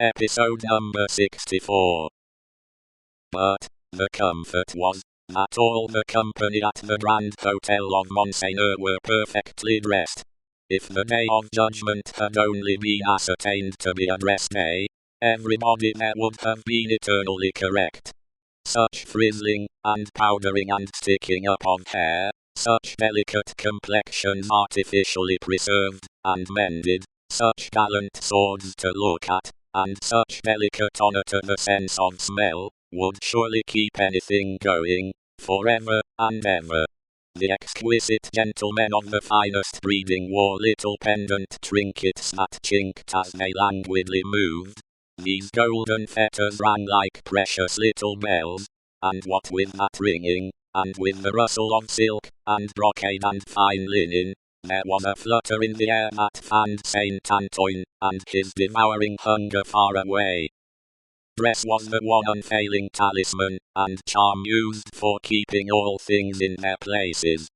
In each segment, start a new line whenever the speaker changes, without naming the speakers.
Episode number 64. But the comfort was that all the company at the Grand Hotel of Monseigneur were perfectly dressed. If the day of judgment had only been ascertained to be a dress day, everybody there would have been eternally correct. Such frizzling, and powdering and sticking up of hair, such delicate complexions artificially preserved, and mended, such gallant swords to look at, and such delicate honor to the sense of smell, would surely keep anything going, forever and ever. The exquisite gentlemen of the finest breeding wore little pendant trinkets that chinked as they languidly moved. These golden fetters rang like precious little bells, and what with that ringing, and with the rustle of silk, and brocade and fine linen, there was a flutter in the air that fanned Saint Antoine, and his devouring hunger far away. Dress was the one unfailing talisman, and charm used for keeping all things in their places.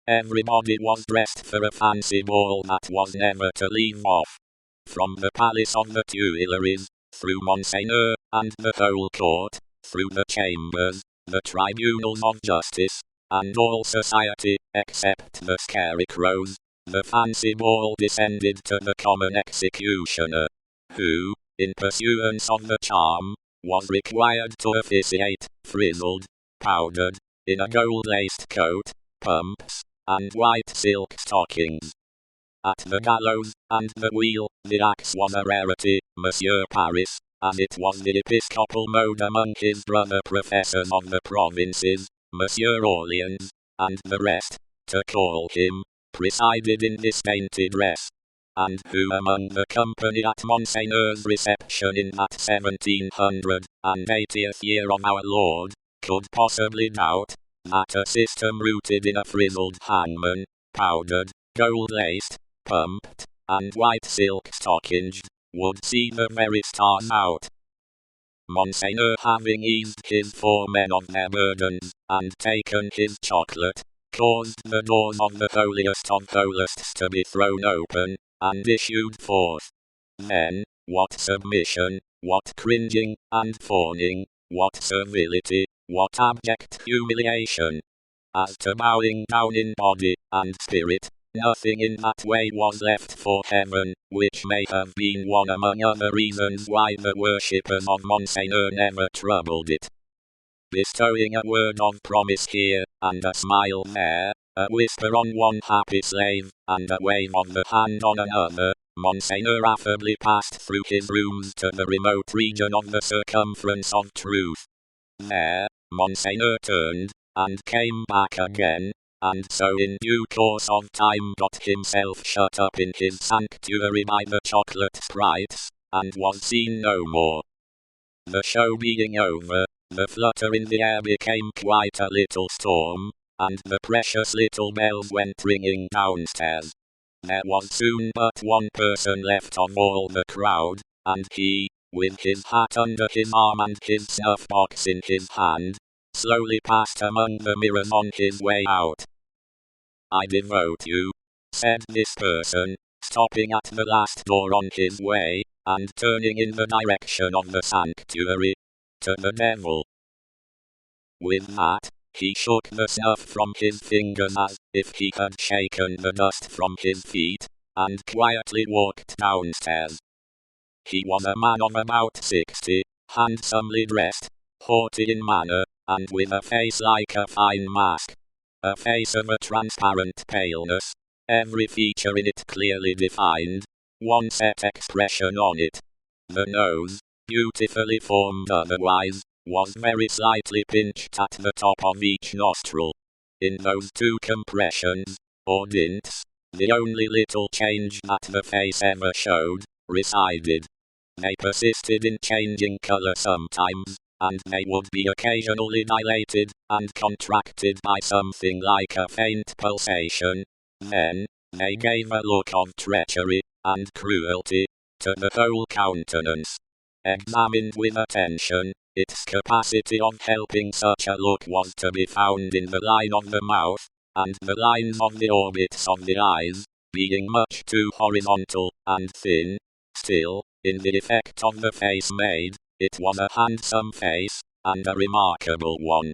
Everybody was dressed for a fancy ball that was never to leave off. From the palace of the Tuileries, through Monseigneur, and the whole court, through the chambers, the tribunals of justice, and all society, except the scarecrows, the fancy ball descended to the common executioner, who, in pursuance of the charm, was required to officiate, frizzled, powdered, in a gold-laced coat, pumps, and white silk stockings. At the gallows, and the wheel, the axe was a rarity, Monsieur Paris, as it was the episcopal mode among his brother professors of the provinces, Monsieur Orleans, and the rest, to call him, presided in this dainty dress. And who among the company at Monseigneur's reception in that 1780th year of our Lord, could possibly doubt, that a system rooted in a frizzled hangman, powdered, gold-laced, pumped, and white silk stockinged, would see the very stars out? Monseigneur, having eased his 4 men of their burdens, and taken his chocolate, caused the doors of the holiest of holiest to be thrown open, and issued forth. Then, what submission, what cringing, and fawning, what servility, what abject humiliation! As to bowing down in body and spirit, nothing in that way was left for heaven, which may have been one among other reasons why the worshippers of Monseigneur never troubled it. Bestowing a word of promise here, and a smile there, a whisper on one happy slave, and a wave of the hand on another, Monseigneur affably passed through his rooms to the remote region of the circumference of truth. There, Monseigneur turned, and came back again, and so in due course of time got himself shut up in his sanctuary by the chocolate sprites, and was seen no more. The show being over, the flutter in the air became quite a little storm, and the precious little bells went ringing downstairs. There was soon but one person left of all the crowd, and he, with his hat under his arm and his snuff-box in his hand, slowly passed among the mirrors on his way out. "I devote you," said this person, stopping at the last door on his way, and turning in the direction of the sanctuary, "to the devil." With that, he shook the snuff from his fingers as if he had shaken the dust from his feet, and quietly walked downstairs. He was a man of about 60, handsomely dressed, haughty in manner, and with a face like a fine mask. A face of a transparent paleness, every feature in it clearly defined, one set expression on it. The nose, beautifully formed otherwise, was very slightly pinched at the top of each nostril. In those 2 compressions, or dints, the only little change that the face ever showed, resided. They persisted in changing color sometimes, and they would be occasionally dilated, and contracted by something like a faint pulsation. Then, they gave a look of treachery, and cruelty, to the whole countenance. Examined with attention, its capacity of helping such a look was to be found in the line of the mouth, and the lines of the orbits of the eyes, being much too horizontal, and thin. Still, in the effect of the face made, it was a handsome face, and a remarkable one.